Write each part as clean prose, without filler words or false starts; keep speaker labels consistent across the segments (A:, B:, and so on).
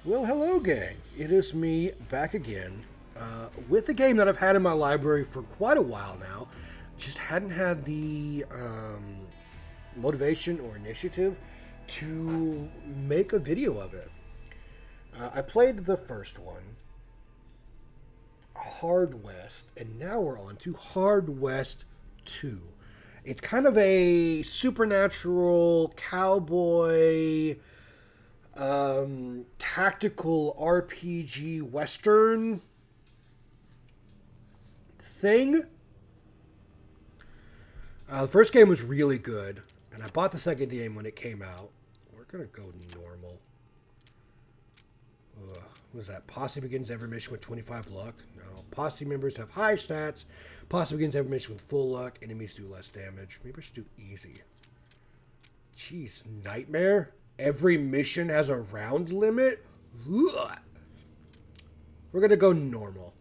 A: Well, hello, gang. It is me back again with a game that I've had in my library for quite a while now. Just hadn't had the motivation or initiative to make a video of it. I played the first one, Hard West, and now we're on to Hard West 2. It's kind of a supernatural cowboy tactical RPG Western thing. The first game was really good, and I bought the second game when it came out. We're going to go normal. What was that? Posse begins every mission with 25 luck. No. Posse members have high stats. Posse begins every mission with full luck. Enemies do less damage. Maybe I should do easy. Jeez, nightmare? Every mission has a round limit? Ugh. We're going to go normal.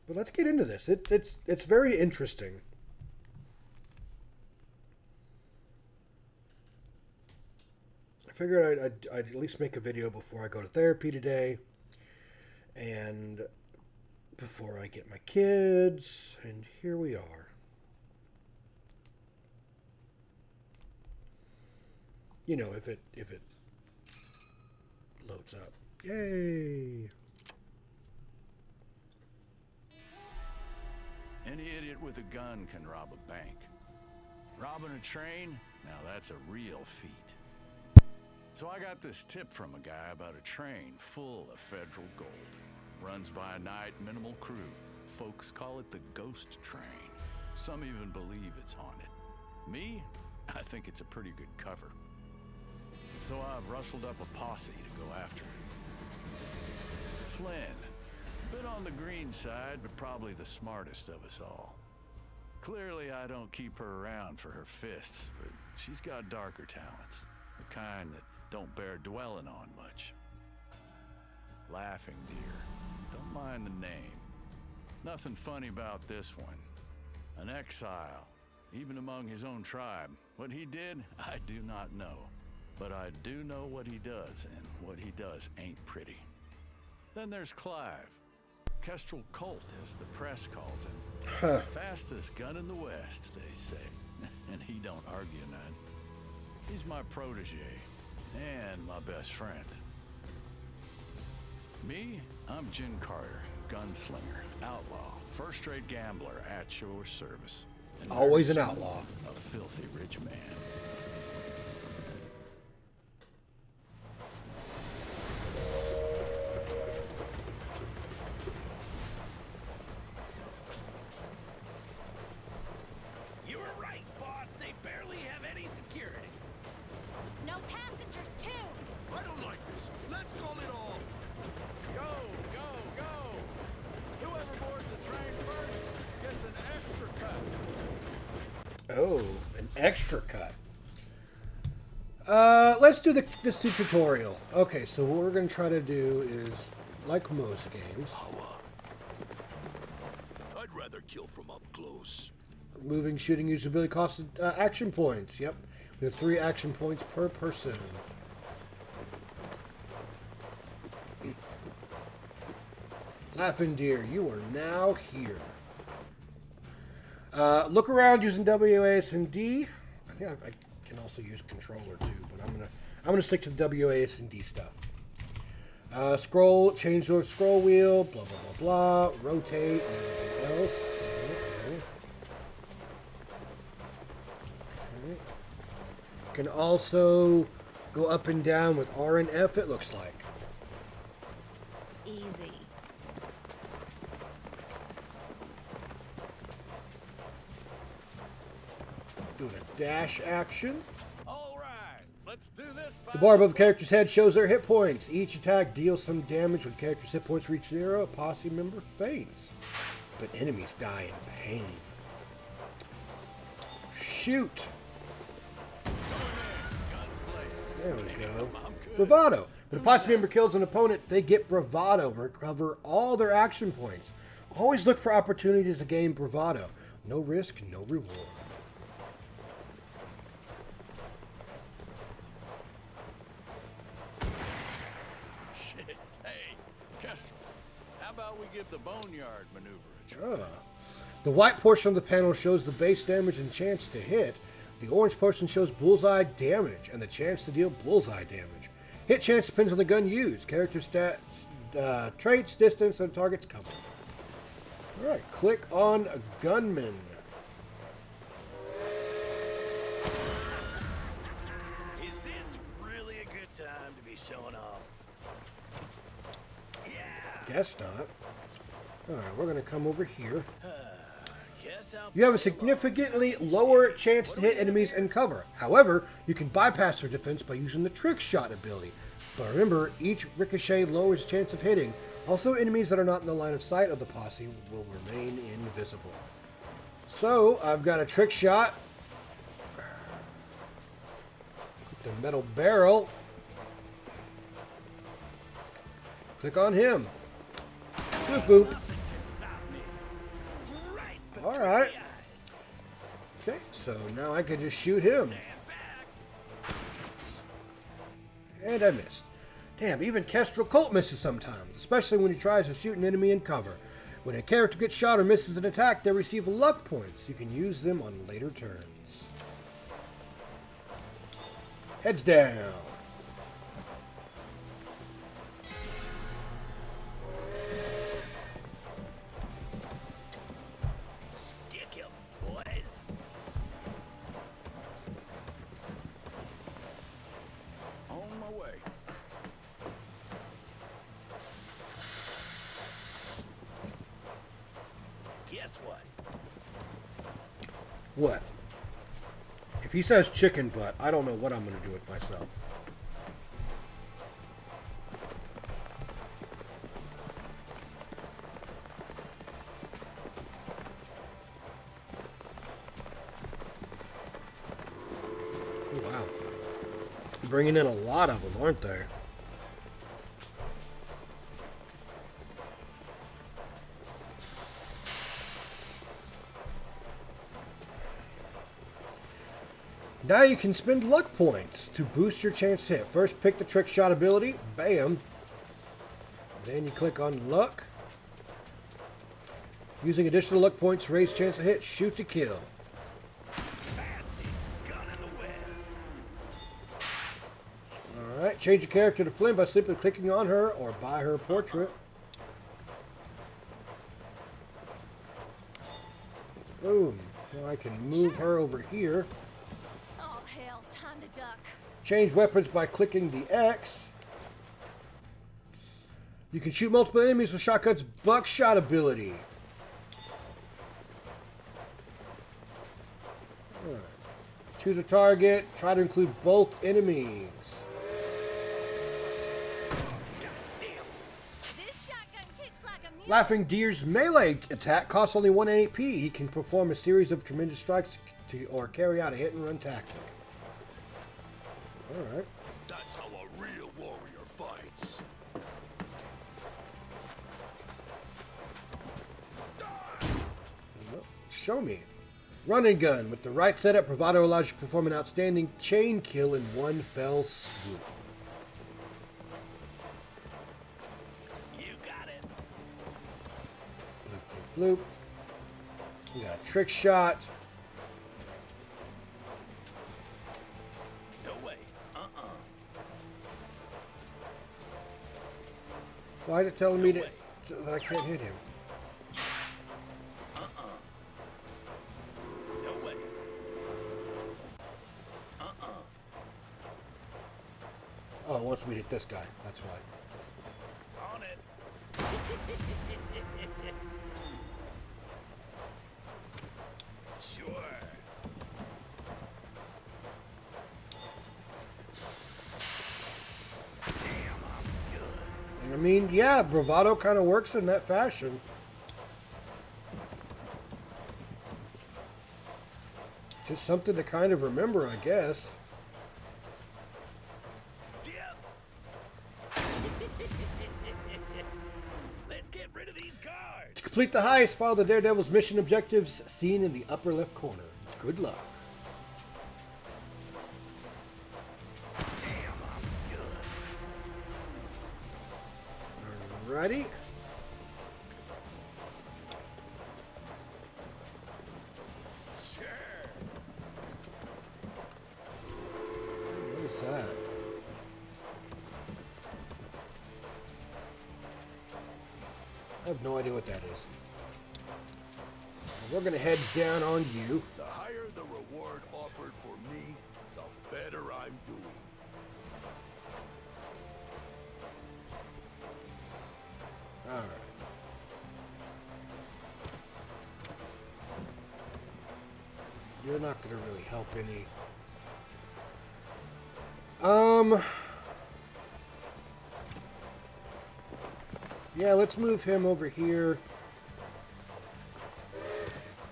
A: But let's get into this. It's very interesting. I figured I'd at least make a video before I go to therapy today. And before I get my kids. And here we are. You know, if it loads up. Yay!
B: Any idiot with a gun can rob a bank. Robbing a train? Now that's a real feat. So I got this tip from a guy about a train full of federal gold. Runs by night, minimal crew. Folks call it the ghost train. Some even believe it's haunted. Me? I think it's a pretty good cover. So I've rustled up a posse to go after it. Flynn. Bit on the green side, but probably the smartest of us all. Clearly I don't keep her around for her fists, but she's got darker talents. The kind that don't bear dwelling on much. Laughing Deer. Don't mind the name. Nothing funny about this one. An exile, even among his own tribe. What he did, I do not know. But I do know what he does, and what he does ain't pretty. Then there's Clive. Kestrel Colt, as the press calls him. Fastest gun in the West, they say. And he don't argue none. He's my protege, and my best friend. Me? I'm Jin Carter, gunslinger, outlaw, first-rate gambler at your service. And
A: Always an outlaw.
B: A filthy rich man.
A: Oh, an extra cut. Let's do this tutorial. Okay, so what we're going to try to do is, like most games,
C: I'd rather kill from up close.
A: Moving, shooting, usability costs action points. Yep, we have 3 action points per person. Laughing Deer, you are now here. Look around using WASD. I think I can also use controller too, but I'm gonna stick to the WASD stuff. Scroll, change the scroll wheel, blah blah blah blah. Rotate, and everything else. Okay. Can also go up and down with R and F. It looks like.
D: Easy.
A: Doing a dash action.
B: All right, let's do this.
A: The bar above the character's head shows their hit points. Each attack deals some damage. When character's hit points reach 0, a posse member faints. But enemies die in pain. Shoot! There we go. Bravado. When a posse member kills an opponent, they get bravado and recover all their action points. Always look for opportunities to gain bravado. No risk, no reward.
B: give the Boneyard maneuver a try.
A: The white portion of the panel shows the base damage and chance to hit. The orange portion shows bullseye damage and the chance to deal bullseye damage. Hit chance depends on the gun used, character stats, traits, distance, and target's cover. Alright, click on Gunman.
C: Is this really a good time to be showing off? Yeah.
A: Guess not. Alright, we're going to come over here.
C: Guess I'll
A: You have a significantly lower chance to hit enemies and cover. However, you can bypass their defense by using the Trick Shot ability. But remember, each ricochet lowers chance of hitting. Also, enemies that are not in the line of sight of the posse will remain invisible. So, I've got a Trick Shot. The metal barrel. Click on him. Boop boop.
C: can stop me. Right between
A: Alright.
C: the eyes.
A: Okay, so now I can just shoot him.
C: Stand back.
A: And I missed. Damn, even Kestrel Colt misses sometimes, especially when he tries to shoot an enemy in cover. When a character gets shot or misses an attack, they receive luck points. You can use them on later turns. Heads down.
C: Stick him, boys.
B: On my way.
C: Guess what?
A: What? If he says chicken butt, I don't know what I'm going to do with myself. Oh, wow. Bringing in a lot of them, aren't they? Now you can spend luck points to boost your chance to hit. First, pick the Trick Shot ability. Bam. Then you click on luck. Using additional luck points to raise chance to hit. Shoot to kill.
C: Fastest gun in the West.
A: Alright, change your character to Flynn by simply clicking on her or by her portrait. Boom. So I can move her over here.
D: Oh, hell, time to duck.
A: Change weapons by clicking the X. You can shoot multiple enemies with Shotgun's buckshot ability. Alright. Choose a target. Try to include both enemies.
D: This shotgun kicks like a mule.
A: Laughing Deer's melee attack costs only 1 AP. He can perform a series of tremendous strikes or carry out a hit and run tactic. Alright.
C: That's how a real warrior fights.
A: Well, show me. Run and gun. With the right setup, Bravado allows you to perform an outstanding chain kill in one fell swoop.
C: You got it.
A: Bloop, bloop, bloop. We got a trick shot.
C: No way.
A: Why is it telling me
C: No
A: that,
C: way.
A: that I can't hit him?
C: No way.
A: Oh, it wants me to hit this guy. That's why.
C: On it. Sure. Damn, I'm good.
A: I mean, yeah, Bravado kind of works in that fashion. Just something to kind of remember, I guess.
C: Dibs. Let's get rid of these guards.
A: To complete the heist, follow the Daredevil's mission objectives seen in the upper left corner. Good luck.
C: Damn, I'm good.
A: Alrighty. I have no idea what that is. We're gonna head down on you.
E: The higher the reward offered for me, the better I'm doing.
A: Alright. You're not gonna really help any. Yeah, let's move him over here.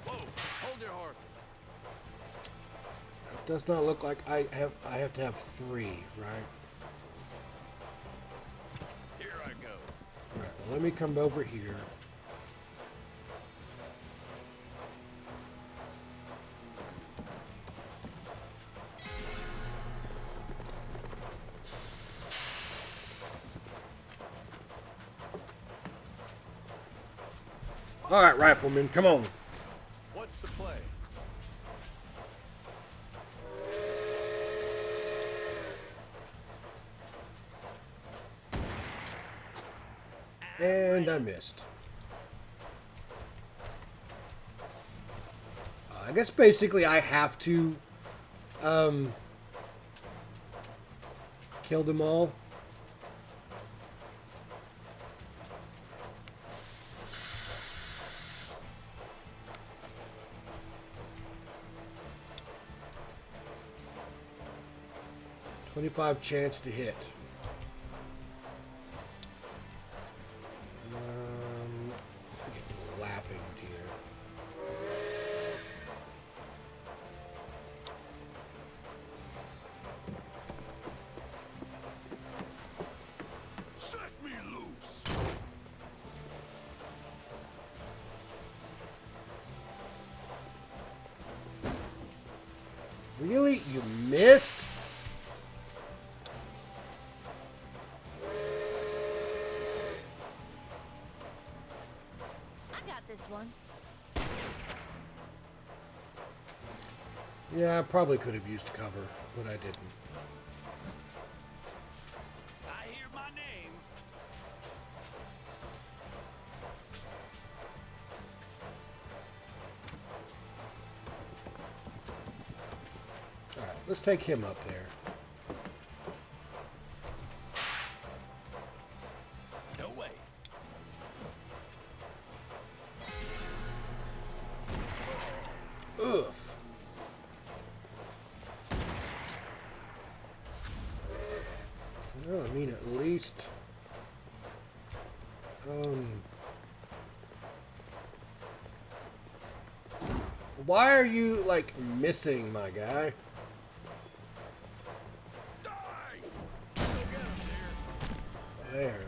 B: Whoa! Hold your horses.
A: It does not look like I have to have 3, right?
B: Here I go.
A: Alright, well, let me come over here. Alright, Rifleman, come on.
B: What's the play?
A: And I missed. I guess basically I have to kill them all. .25 chance to hit. I get laughing deer.
E: Set me loose.
A: Really? You missed?
D: I got this one.
A: Yeah, I probably could have used cover, but I didn't.
C: I hear my name.
A: Alright, let's take him up there.
C: No way.
A: Oof. Well, I mean, at least... Why are you, like, missing, my guy?
E: Die!
B: Go get him, dear.
A: There.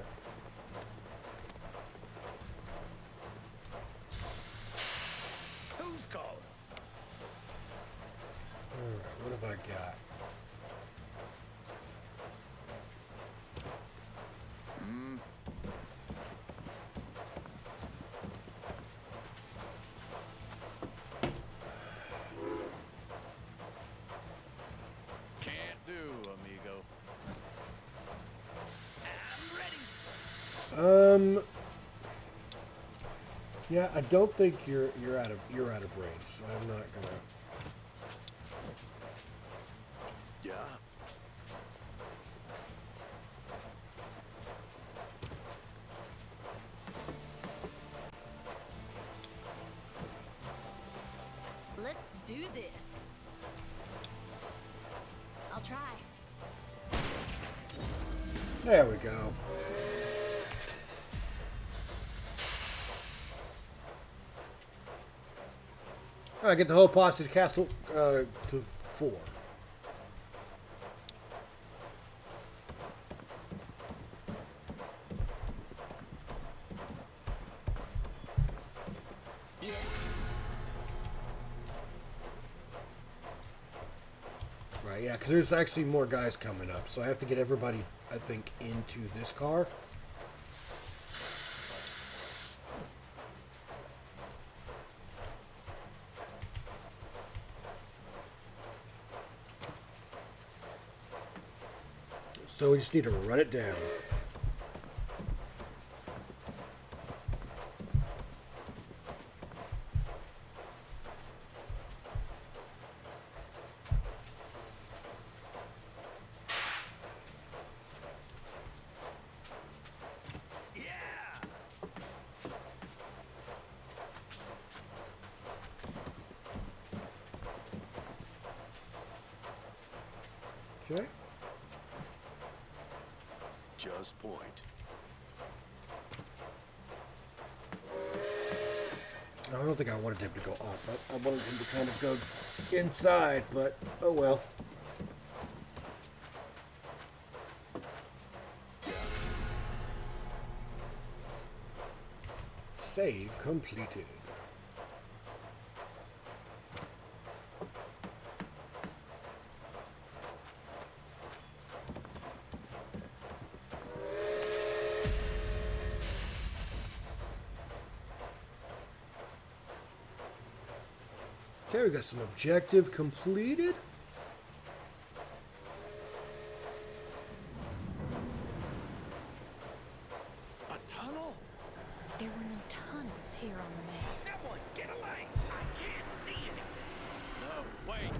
C: Who's calling?
A: Alright, what have I got?
B: Can't do, amigo.
C: I'm ready.
A: Yeah, I don't think you're out of range, so I'm not gonna.
E: Yeah.
D: Let's do this. I'll try.
A: There we go. All right, get the whole posse to castle to 4.
D: Yeah.
A: Right, yeah, because there's actually more guys coming up, so I have to get everybody, I think, into this car. So we just need to run it down. Okay.
E: Just point.
A: No, I don't think I wanted him to go off. I wanted him to kind of go inside, but oh well. Save completed. Okay, we got some objective completed.
C: A tunnel?
D: There were no tunnels here on the map.
C: Someone get a light. I can't see anything.
B: No, wait.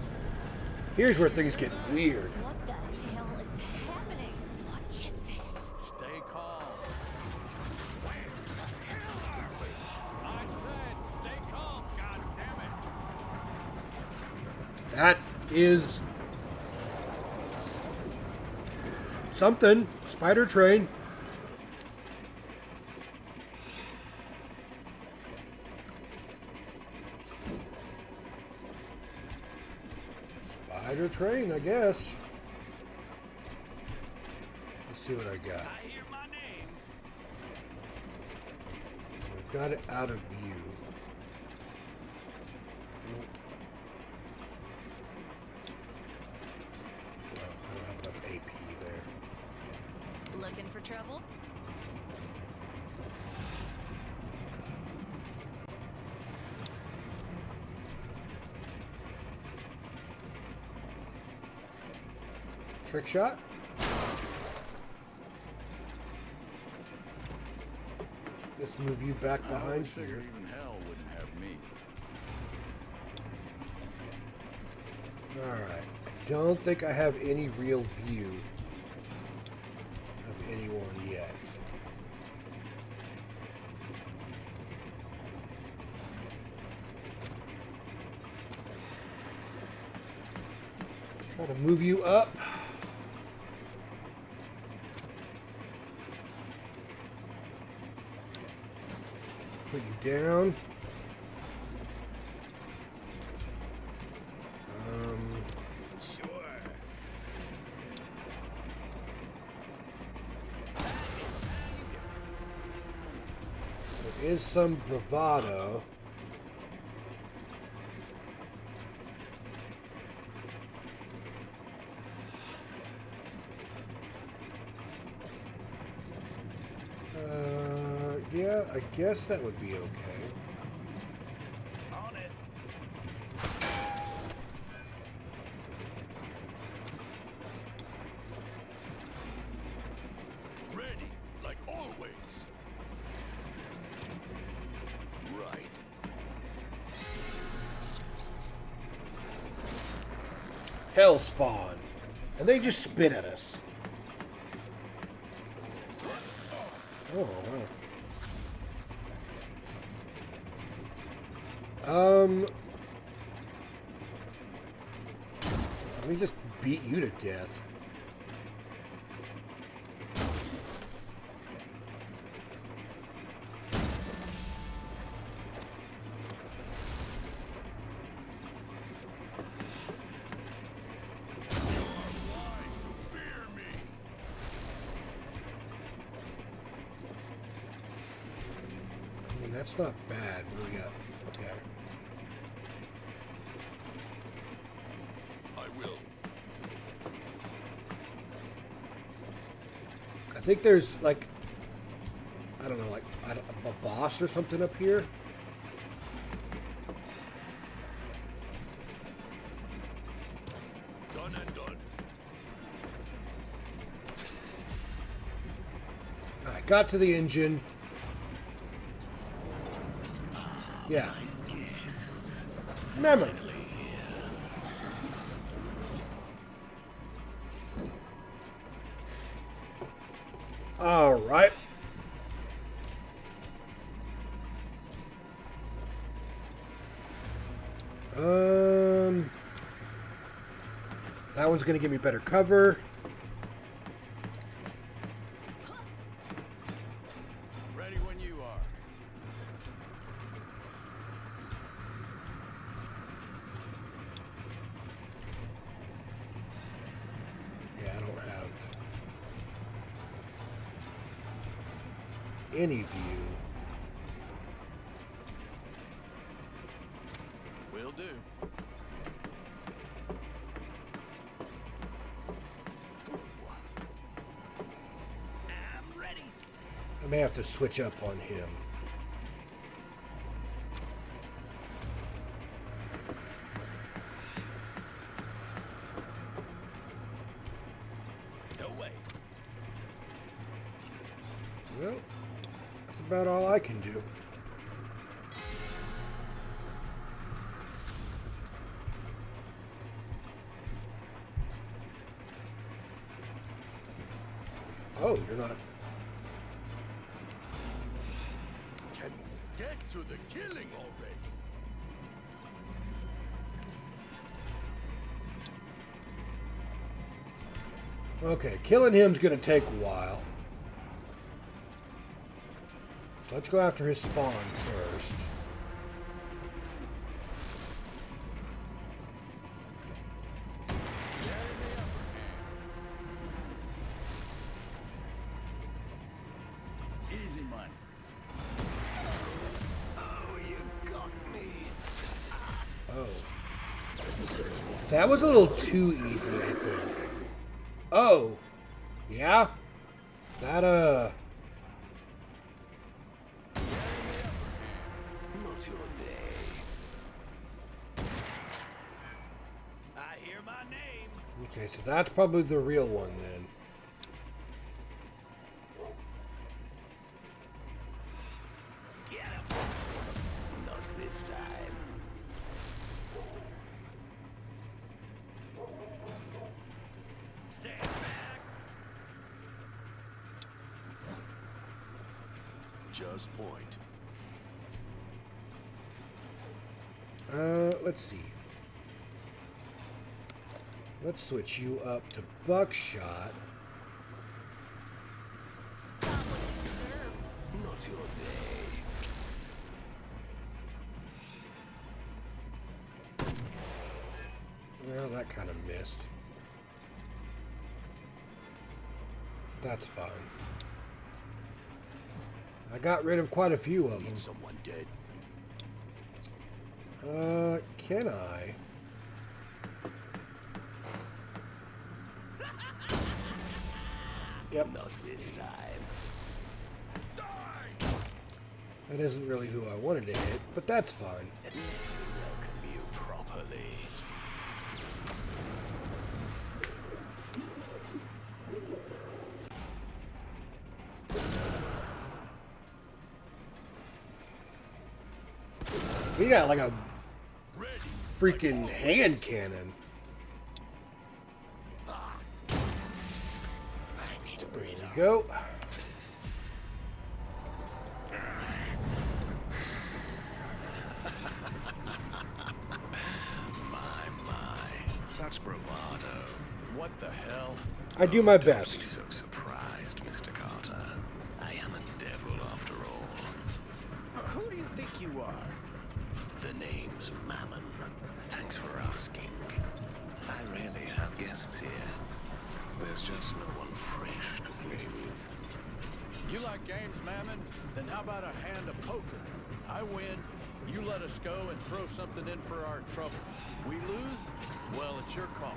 A: Here's where things get weird.
D: What the hell is happening? What is this?
B: Stay calm.
C: Where the hell are we?
B: I said stay calm, god damn it.
A: That is something. Spider train. Spider train, I guess. Let's see what I got.
C: I hear my name.
A: We've got it out of view. Well, I don't have enough AP there.
D: Looking for trouble?
A: Trick shot. Let's move you back
B: I
A: behind
B: always
A: here.
B: figured even hell wouldn't have me.
A: Alright. I don't think I have any real view of anyone yet. Try to move you up. Put you down.
C: Sure.
A: There is some bravado. Yeah, I guess that would be okay.
C: On it.
E: Ready, like always. Right.
A: Hell spawn. And they just spit at us. Oh, wow. Let me just beat you to death.
E: Wise to fear me.
A: I mean, that's not bad. What do we got? Okay.
E: I will.
A: I think there's, like, I don't know, like a boss or something up here.
E: Done and done.
A: I got to the engine. Yeah. Memory. All right. That one's going to give me better cover.
B: Ready when you are.
A: Yeah, I don't have any view.
B: Will do.
C: I'm ready.
A: I may have to switch up on him.
C: No way.
A: Well, that's about all I can do. Oh, you're not.
E: Can we get to the killing already?
A: Okay, killing him's gonna take a while. So let's go after his spawn first.
B: Easy money.
C: Oh, you got me.
A: Oh. That was a little too easy, I think. Oh. Yeah? That,
C: Not your day. I hear my name.
A: Okay, so that's probably the real one then.
C: Get him. Not this time. Stand back.
E: Just point.
A: Let's see. Let's switch you up to Buckshot.
C: Not your day.
A: Well, that kind of missed. That's fine. I got rid of quite a few of them.
E: Need someone dead.
A: Can I? Yep.
C: Not this time.
A: That isn't really who I wanted to hit, but that's fine.
C: Let me welcome you properly.
A: We got like a
E: Ready.
A: freaking hand cannon.
C: I need to breathe out.
A: Go.
C: My. Such bravado.
B: What the hell?
A: I do my
C: Don't be
A: best.
C: so surprised, Mr. Carter. I am a devil after all. Who do you think you are? The name's Mammon. Thanks for asking. I rarely have guests here. There's just no one fresh to play with.
B: You like games, Mammon? Then how about a hand of poker? I win, you let us go and throw something in for our trouble. We lose? Well, it's your call.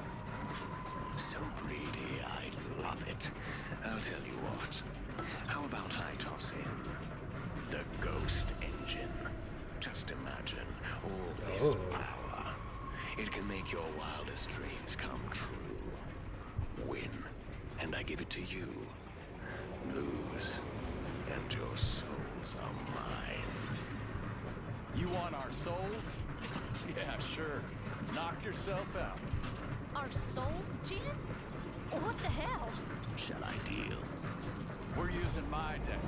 C: So greedy, I love it. I'll tell you what. How about I toss in the Ghost Engine? Just imagine all this
A: Oh.
C: power. It can make your wildest dreams come true. Win, and I give it to you. Lose, and your souls are mine.
B: You want our souls? Yeah, sure. Knock yourself out.
D: Our souls, Jin? What the hell?
C: Shall I deal?
B: We're using my deck.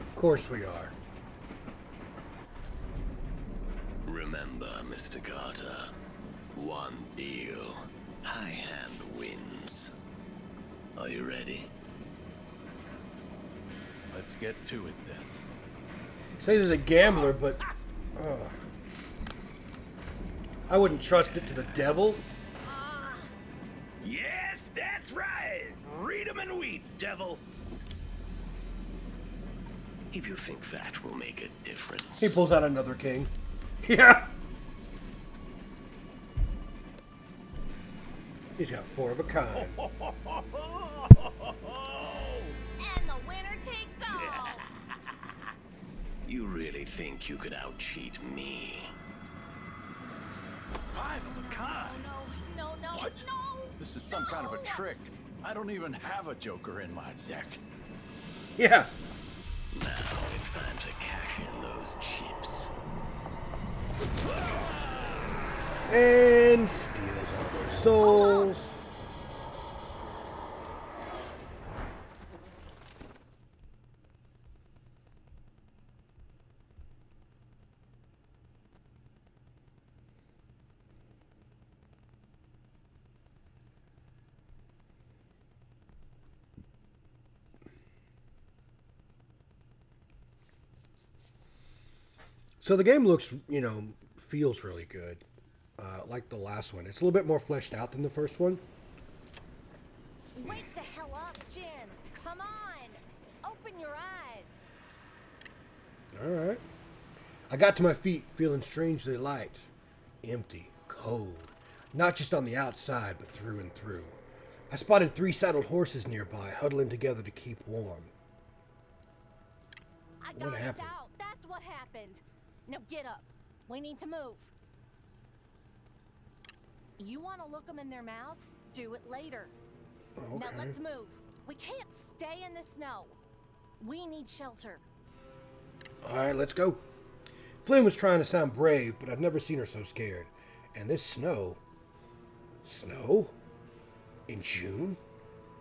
A: Of course we are.
C: Remember Remember, Mr. Carter, one deal. High hand wins. Are you ready?
B: Let's get to it then.
A: Says he's a gambler, but I wouldn't trust it to the devil.
C: Yes, that's right. Read 'em and weep, devil. If you think that will make a difference.
A: He pulls out another king. Yeah. He's got 4 of a kind.
D: And the winner takes all.
C: You really think you could out-cheat me?
B: 5 of a kind.
D: No,
B: What?
D: no.
B: This is some kind of a trick. I don't even have a joker in my deck.
A: Yeah.
C: Now it's time to cash in those chips.
A: And steals all their souls. So the game looks, feels really good. Like the last one. It's a little bit more fleshed out than the first one.
D: Wake the hell up, Jin. Come on. Open your eyes.
A: Alright. I got to my feet feeling strangely light. Empty. Cold. Not just on the outside, but through and through. I spotted 3 saddled horses nearby, huddling together to keep warm.
D: I
A: What
D: got us
A: happened?
D: out. That's what happened. Now get up. We need to move. You want to look them in their mouths? Do it later.
A: Okay.
D: Now let's move. We can't stay in the snow. We need shelter.
A: Alright, let's go. Flynn was trying to sound brave, but I've never seen her so scared. And this snow... Snow? In June?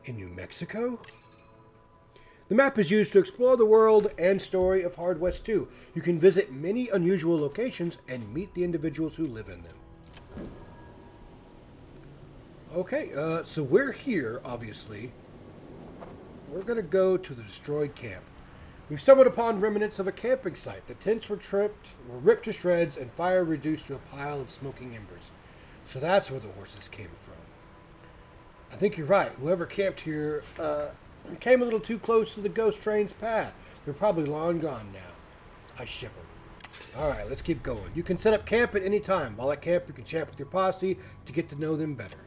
A: In New Mexico? The map is used to explore the world and story of Hard West 2. You can visit many unusual locations and meet the individuals who live in them. Okay, so we're here, obviously. We're going to go to the destroyed camp. We've stumbled upon remnants of a camping site. The tents were ripped to shreds, and fire reduced to a pile of smoking embers. So that's where the horses came from. I think you're right. Whoever camped here came a little too close to the ghost train's path. They're probably long gone now. I shiver. Alright, let's keep going. You can set up camp at any time. While at camp, you can chat with your posse to get to know them better.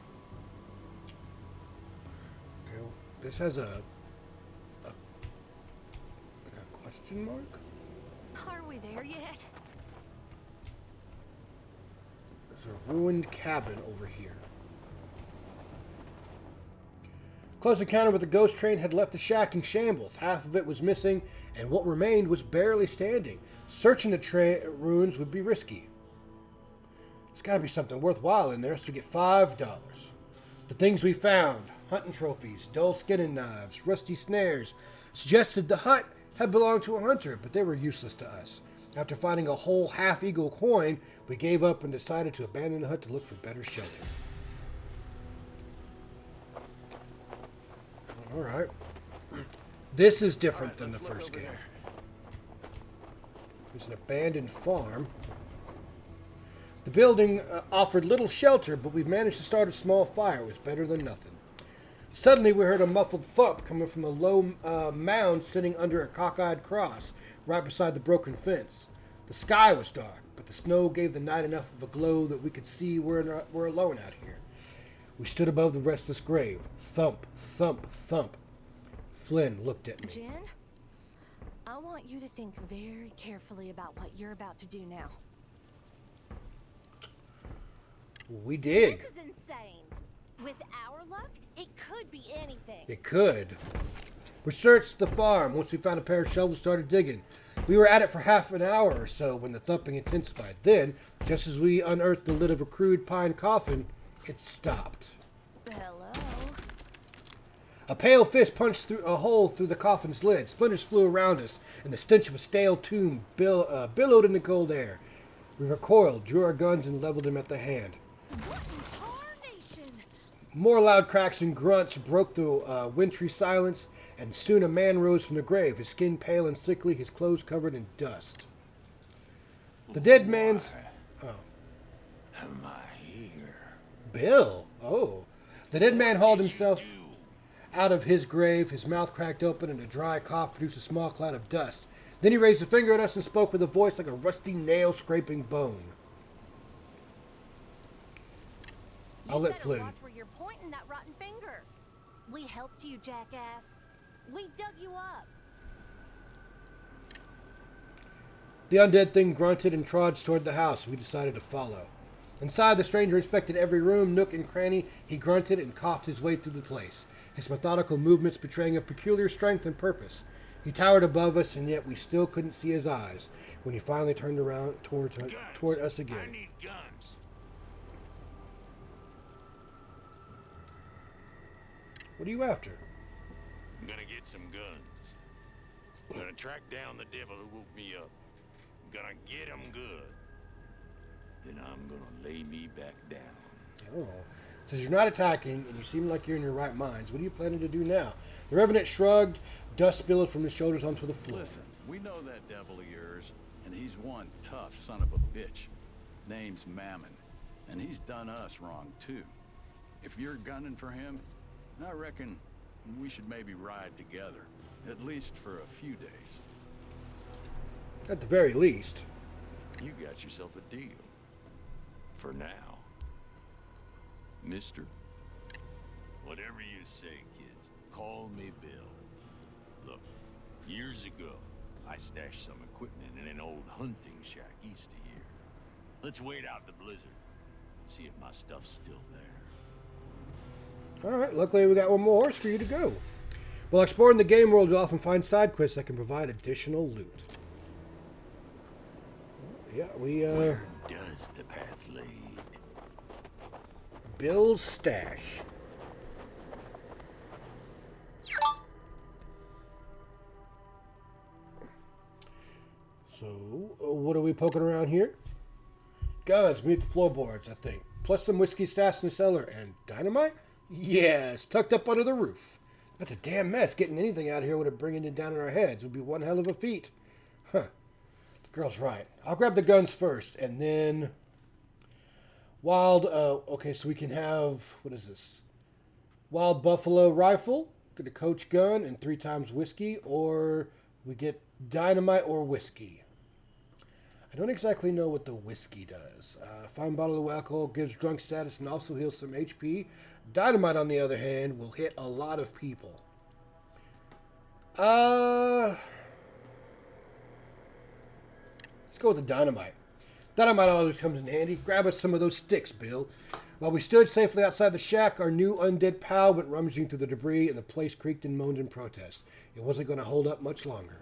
A: Okay, well, this has a question mark?
D: Are we there yet?
A: There's a ruined cabin over here. Close encounter with the ghost train had left the shack in shambles. Half of it was missing, and what remained was barely standing. Searching the ruins would be risky. There's got to be something worthwhile in there, so we get $5. The things we found, hunting trophies, dull skinning knives, rusty snares, suggested the hut had belonged to a hunter, but they were useless to us. After finding a whole half-eagle coin, we gave up and decided to abandon the hut to look for better shelter. Alright. This is different than the first game. There's an abandoned farm. The building offered little shelter, but we managed to start a small fire. It was better than nothing. Suddenly, we heard a muffled thump coming from a low mound sitting under a cockeyed cross, right beside the broken fence. The sky was dark, but the snow gave the night enough of a glow that we could see we're alone out here. We stood above the restless grave. Thump, thump, thump. Flynn looked at me.
D: Jin, I want you to think very carefully about what you're about to do now.
A: We dig.
D: This is insane. With our luck, it could be anything.
A: It could. We searched the farm. Once we found a pair of shovels, started digging. We were at it for half an hour or so when the thumping intensified. Then, just as we unearthed the lid of a crude pine coffin, it stopped.
D: Hello.
A: A pale fist punched through a hole through the coffin's lid. Splinters flew around us, and the stench of a stale tomb billowed in the cold air. We recoiled, drew our guns, and leveled him at the hand.
D: What in tarnation?
A: More loud cracks and grunts broke the wintry silence, and soon a man rose from the grave, his skin pale and sickly, his clothes covered in dust. The dead man's... Oh.
B: Am I here?
A: Bill! Oh. The dead man hauled himself out of his grave, his mouth cracked open, and a dry cough produced a small cloud of dust. Then he raised a finger at us and spoke with a voice like a rusty nail scraping bone. I'll let Flynn.
D: Watch where you're pointing that rotten finger. We helped you, jackass. We dug you up.
A: The undead thing grunted and trudged toward the house. We decided to follow. Inside, the stranger inspected every room, nook, and cranny. He grunted and coughed his way through the place, his methodical movements betraying a peculiar strength and purpose. He towered above us, and yet we still couldn't see his eyes when he finally turned around toward us again.
B: I need guns.
A: What are you after?
F: I'm gonna get some guns. I'm gonna track down the devil who woke me up. I'm gonna get him good. Then I'm gonna lay me back down.
A: Oh. Since you're not attacking, and you seem like you're in your right minds, what are you planning to do now? The Revenant shrugged, dust spilled from his shoulders onto the floor.
B: Listen, we know that devil of yours, and he's one tough son of a bitch. Name's Mammon, and he's done us wrong too. If you're gunning for him, I reckon we should maybe ride together, at least for a few days.
A: At the very least.
F: You got yourself a deal. For now. Mister? Whatever you say, kids. Call me Bill. Look, years ago, I stashed some equipment in an old hunting shack east of here. Let's wait out the blizzard. See if my stuff's still there.
A: Alright, luckily we got one more horse for you to go. While exploring the game world, you'll often find side quests that can provide additional loot. Yeah,
F: Where does the path lead?
A: Bill's stash. So, what are we poking around here? Guns beneath the floorboards, I think. Plus some whiskey stashed in the cellar. And dynamite? Yes, tucked up under the roof. That's a damn mess. Getting anything out of here without bringing it down on our heads would be one hell of a feat. Huh. The girl's right. I'll grab the guns first, and then... okay, so we can have... What is this? Wild Buffalo Rifle. Get a Coach gun and 3 times whiskey. Or we get dynamite or whiskey. I don't exactly know what the whiskey does. Fine bottle of alcohol gives drunk status and also heals some HP. Dynamite, on the other hand, will hit a lot of people. Let's go with the dynamite. Dynamite always comes in handy. Grab us some of those sticks, Bill. While we stood safely outside the shack, our new undead pal went rummaging through the debris, and the place creaked and moaned in protest. It wasn't going to hold up much longer.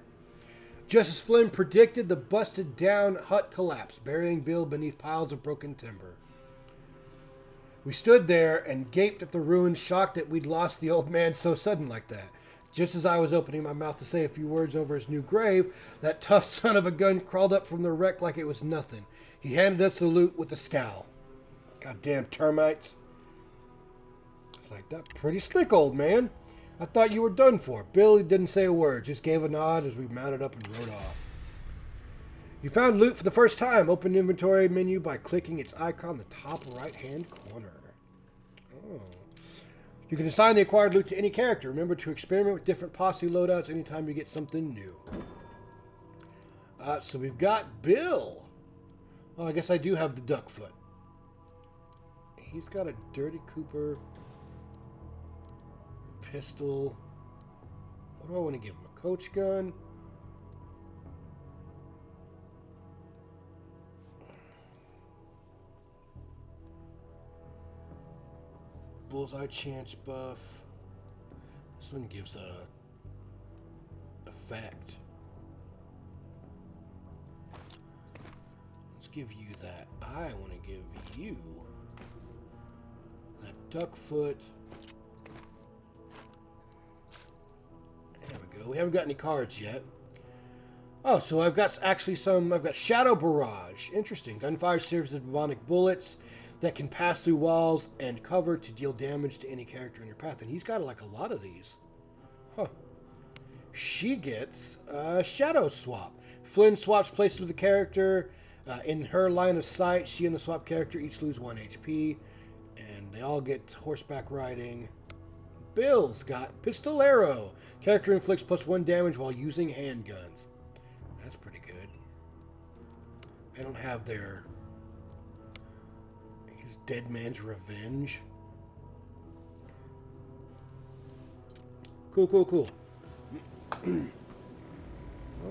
A: Just as Flynn predicted, the busted-down hut collapsed, burying Bill beneath piles of broken timber. We stood there and gaped at the ruins, shocked that we'd lost the old man so sudden like that. Just as I was opening my mouth to say a few words over his new grave, that tough son of a gun crawled up from the wreck like it was nothing. He handed us the loot with a scowl. Goddamn termites. It's like, that pretty slick, old man. I thought you were done for. Billy didn't say a word, just gave a nod as we mounted up and rode off. You found loot for the first time. Open inventory menu by clicking its icon in the top right-hand corner. Oh. You can assign the acquired loot to any character. Remember to experiment with different posse loadouts anytime you get something new. So we've got Bill. Oh, I guess I do have the duck foot. He's got a Dirty Cooper pistol. What do I want to give him? A Coach gun? Bullseye chance buff. This one gives a effect. Let's give you that. I want to give you that duck foot. There we go. We haven't got any cards yet. Oh, so I've got I've got Shadow Barrage. Interesting. Gunfire serves as demonic bullets that can pass through walls and cover to deal damage to any character in your path. And he's got like a lot of these. Huh. She gets Shadow Swap. Flynn swaps places with the character. In her line of sight, she and the swap character each lose 1 HP. And they all get horseback riding. Bill's got Pistolero. Character inflicts +1 damage while using handguns. That's pretty good. I don't have his Dead Man's Revenge. Cool. Well,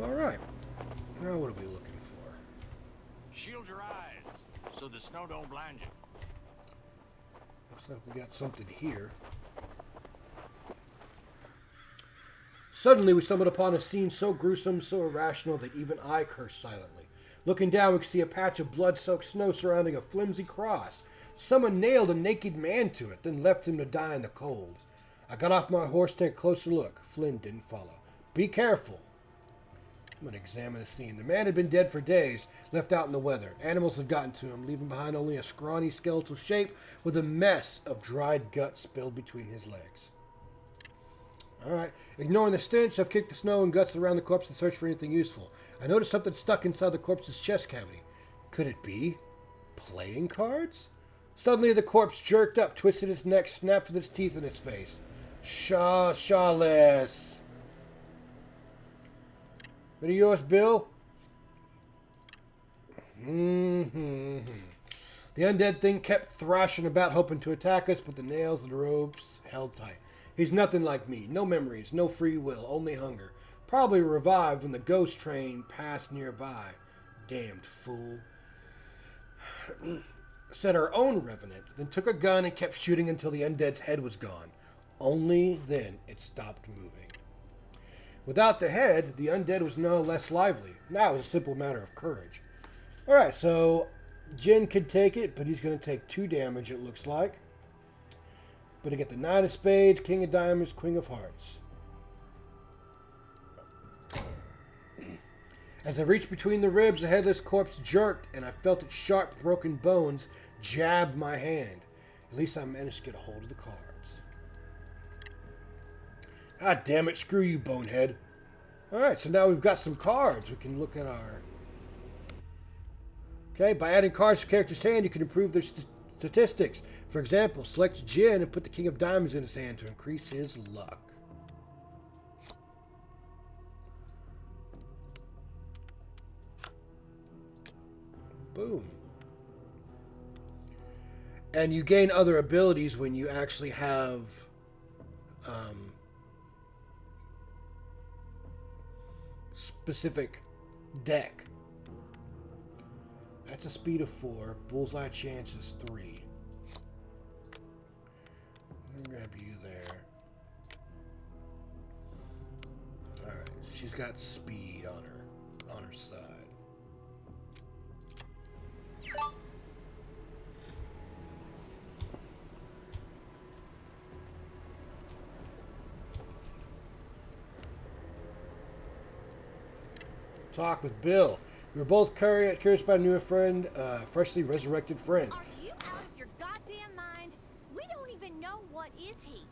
A: alright. Now what are we looking for?
F: Shield your eyes so the snow don't blind you.
A: Looks like we got something here. Suddenly we stumbled upon a scene so gruesome, so irrational that even I cursed silently. Looking down, we could see a patch of blood-soaked snow surrounding a flimsy cross. Someone nailed a naked man to it, then left him to die in the cold. I got off my horse to take a closer look. Flynn didn't follow. Be careful. I'm going to examine the scene. The man had been dead for days, left out in the weather. Animals had gotten to him, leaving behind only a scrawny skeletal shape with a mess of dried guts spilled between his legs. Alright, ignoring the stench, I've kicked the snow and guts around the corpse and searched for anything useful. I noticed something stuck inside the corpse's chest cavity. Could it be playing cards? Suddenly the corpse jerked up, twisted its neck, snapped with its teeth in its face. Shawless. What are yours, Bill? The undead thing kept thrashing about, hoping to attack us, but the nails and the ropes held tight. He's nothing like me. No memories, no free will, only hunger. Probably revived when the ghost train passed nearby. Damned fool. Said our own revenant, then took a gun and kept shooting until the undead's head was gone. Only then it stopped moving. Without the head, the undead was no less lively. Now it was a simple matter of courage. Alright, so Jin could take it, but he's going to take 2 damage, it looks like. But I get the Knight of Spades, King of Diamonds, Queen of Hearts. As I reached between the ribs, the headless corpse jerked, and I felt its sharp, broken bones jab my hand. At least I managed to get a hold of the cards. Ah, damn it, screw you, bonehead. Alright, so now we've got some cards. We can look at our... Okay, by adding cards to a character's hand, you can improve their statistics. For example, select Jin and put the King of Diamonds in his hand to increase his luck. Boom. And you gain other abilities when you actually have specific deck. That's a speed of 4. Bullseye chance is 3. I'll grab you there. Alright, she's got speed on her side. Talk with Bill. We were both curious about a new friend, freshly resurrected friend.
D: Are you out of your goddamn mind? We don't even know what is he.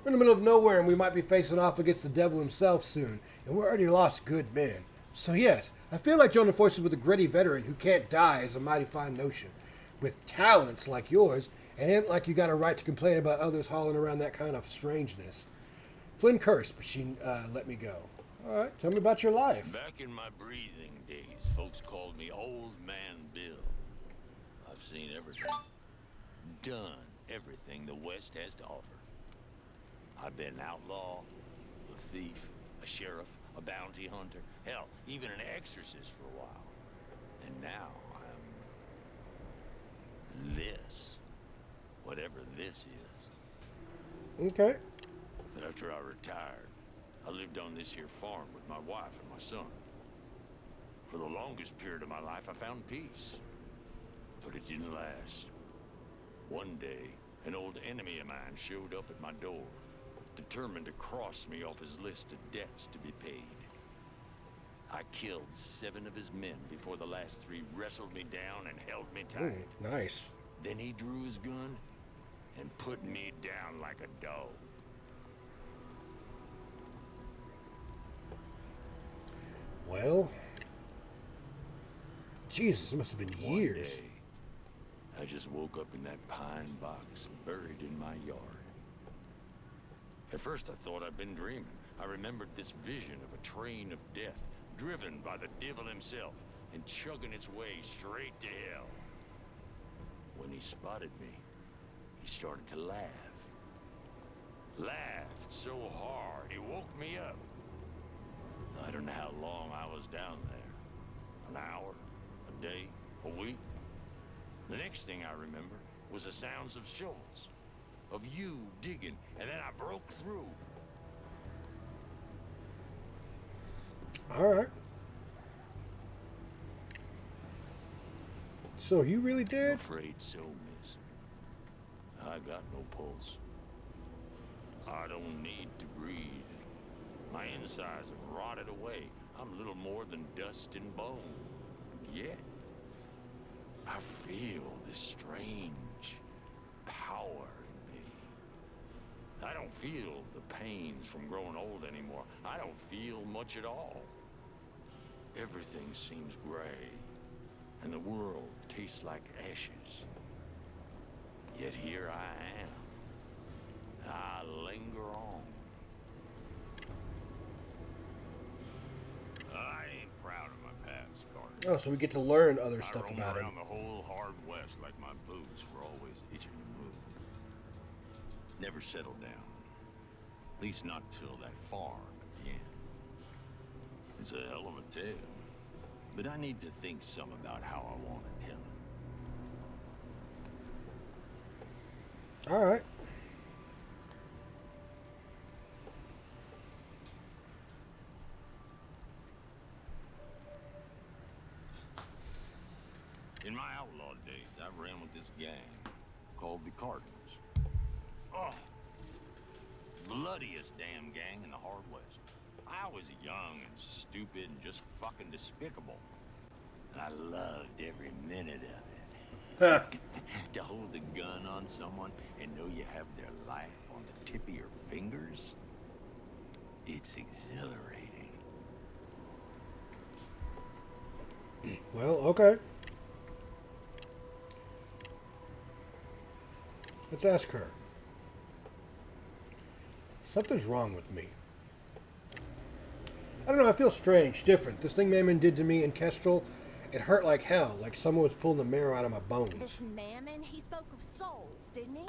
A: We're in the middle of nowhere and we might be facing off against the devil himself soon. And we already lost good men. So yes, I feel like joining forces with a gritty veteran who can't die is a mighty fine notion. With talents like yours, it ain't like you got a right to complain about others hauling around that kind of strangeness. Flynn cursed, but she let me go. Alright, tell me about your life.
F: Back in my breathing days, folks called me Old Man Bill. I've seen everything. Done everything the West has to offer. I've been an outlaw, a thief, a sheriff, a bounty hunter, hell, even an exorcist for a while. And now I'm... this. Whatever this is.
A: Okay.
F: After I retired, I lived on this here farm with my wife and my son. For the longest period of my life, I found peace. But it didn't last. One day, an old enemy of mine showed up at my door, determined to cross me off his list of debts to be paid. I killed 7 of his men before the last 3 wrestled me down and held me
A: Ooh,
F: tight.
A: nice.
F: Then he drew his gun and put me down like a dog.
A: Well, Jesus, it must have been
F: One
A: years.
F: day, I just woke up in that pine box buried in my yard. At first I thought I'd been dreaming. I remembered this vision of a train of death, driven by the devil himself, and chugging its way straight to hell. When he spotted me, he started to laugh. Laughed so hard, he woke me up. I don't know how long I was down there. An hour, a day, a week. The next thing I remember was the sounds of shovels, of you digging, and then I broke through.
A: All right. So you really
F: I'm
A: did?
F: afraid so, miss. I got no pulse. I don't need to breathe. My insides have rotted away. I'm little more than dust and bone. Yet, I feel this strange power in me. I don't feel the pains from growing old anymore. I don't feel much at all. Everything seems gray, and the world tastes like ashes. Yet here I am. I linger on. I ain't proud of my past, Carter.
A: Oh, so we get to learn other
F: I
A: stuff
F: roamed
A: about him.
F: around the whole hard west like my boots were always itching to move. Never settled down. At least not till that farm at the end. It's a hell of a tale. But I need to think some about how I want to tell it.
A: All right.
F: In my outlaw days, I ran with this gang called the Cardinals. Oh, bloodiest damn gang in the hard west. I was young and stupid and just fucking despicable. And I loved every minute of it. To hold a gun on someone and know you have their life on the tip of your fingers, it's exhilarating.
A: Well, okay. Let's ask her. Something's wrong with me. I don't know, I feel strange, different. This thing Mammon did to me in Kestrel, it hurt like hell, like someone was pulling the marrow out of my bones.
D: This Mammon, he spoke of souls, didn't he?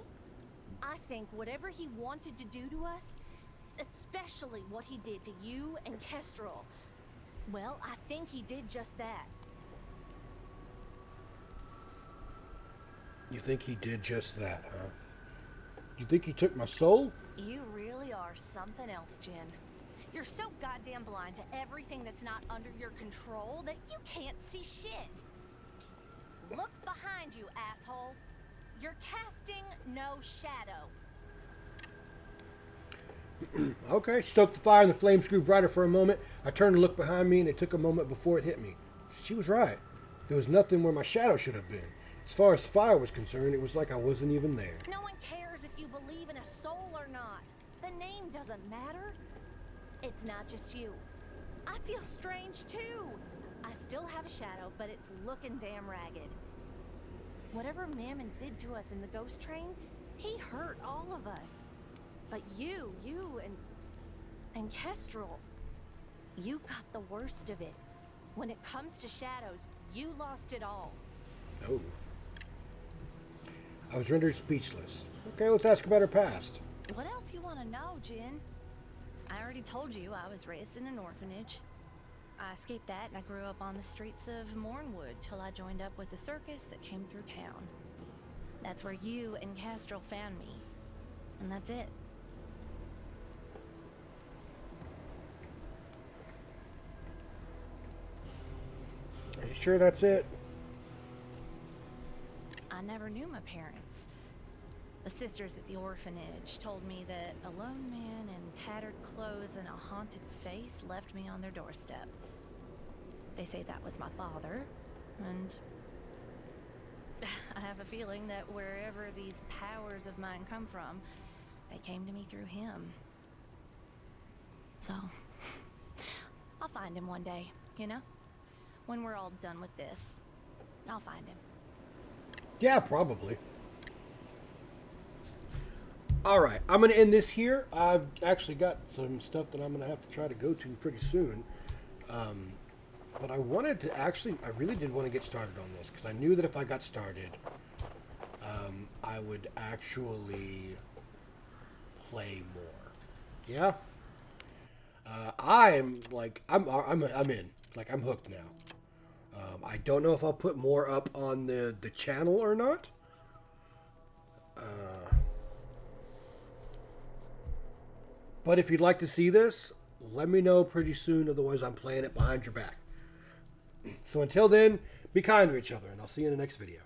D: I think whatever he wanted to do to us, especially what he did to you and Kestrel, well, I think he did just that.
A: You think he did just that, huh? You think he took my soul?
D: You really are something else, Jin. You're so goddamn blind to everything that's not under your control that you can't see shit. Look behind you, asshole. You're casting no shadow.
A: Okay, stoked the fire and the flames grew brighter for a moment. I turned to look behind me and it took a moment before it hit me. She was right. There was nothing where my shadow should have been. As far as fire was concerned, it was like I wasn't even there.
D: No one cares if you believe in a soul or not. The name doesn't matter. It's not just you. I feel strange too. I still have a shadow, but it's looking damn ragged. Whatever Mammon did to us in the ghost train, he hurt all of us. But you and Kestrel, you got the worst of it. When it comes to shadows, you lost it all.
A: Oh. I was rendered speechless. Okay, let's ask about her past.
D: What else you want to know, Jin? I already told you I was raised in an orphanage. I escaped that and I grew up on the streets of Mornwood till I joined up with the circus that came through town. That's where you and Kestrel found me. And that's it.
A: Are you sure that's it?
D: I never knew my parents. The sisters at the orphanage told me that a lone man in tattered clothes and a haunted face left me on their doorstep. They say that was my father, and I have a feeling that wherever these powers of mine come from, they came to me through him. So, I'll find him one day, you know? When we're all done with this, I'll find him.
A: Yeah, probably. Alright, I'm going to end this here. I've actually got some stuff that I'm going to have to try to go to pretty soon. But I wanted to actually, I really did want to get started on this, because I knew that if I got started, I would actually play more. Yeah? I'm in. Like, I'm hooked now. I don't know if I'll put more up on the channel or not. But if you'd like to see this, let me know pretty soon. Otherwise, I'm playing it behind your back. So until then, be kind to each other, and I'll see you in the next video.